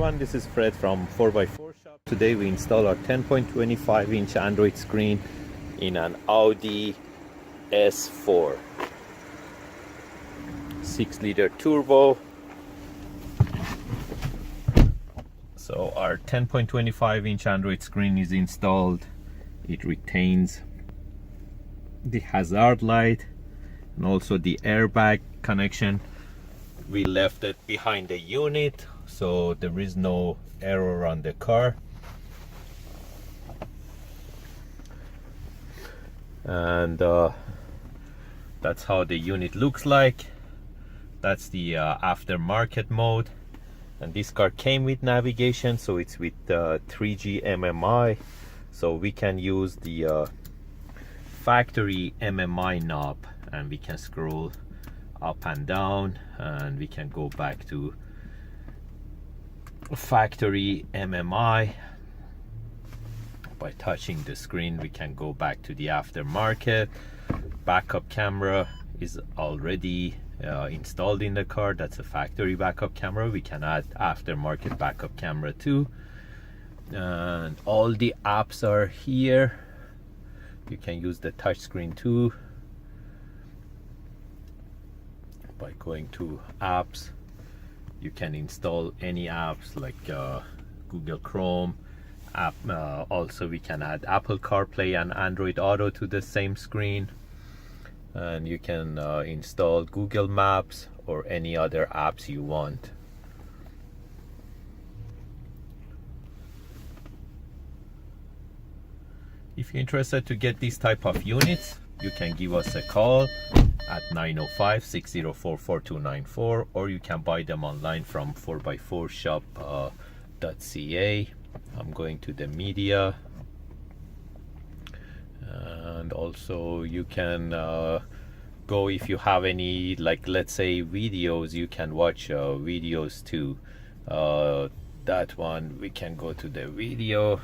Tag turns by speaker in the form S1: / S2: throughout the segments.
S1: everyone, this is Fred from 4x4 Shop. Today we install our 10.25 inch Android screen in an Audi S4 6-liter turbo. So our 10.25 inch Android screen is installed. It retains the hazard light and also the airbag connection. We left it behind the unit, so there is no error on the car. And that's how the unit looks like. That's the aftermarket mode. And this car came with navigation, so it's with 3G MMI. So we can use the factory MMI knob and we can scroll up and down, and we can go back to factory MMI. By touching the screen we can go back to the aftermarket. Backup camera is already installed in the car. That's a factory backup camera. We can add aftermarket backup camera too, and all the apps are here. You can use the touch screen too by going to apps. You can install any apps like Google Chrome app. Also we can add Apple CarPlay and Android Auto to the same screen, and you can install Google Maps or any other apps you want. If you're interested to get these type of units, you can give us a call at 905-604-4294, or you can buy them online from 4x4shop.ca. I'm going to the media, and also you can go, if you have any, like let's say videos, you can watch videos too. That one, we can go to the video.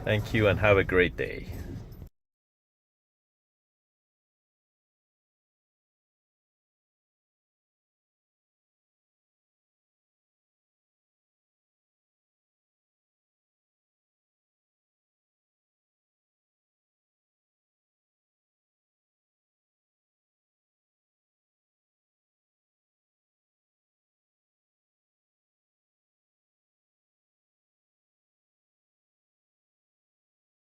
S1: Thank you and have a great day.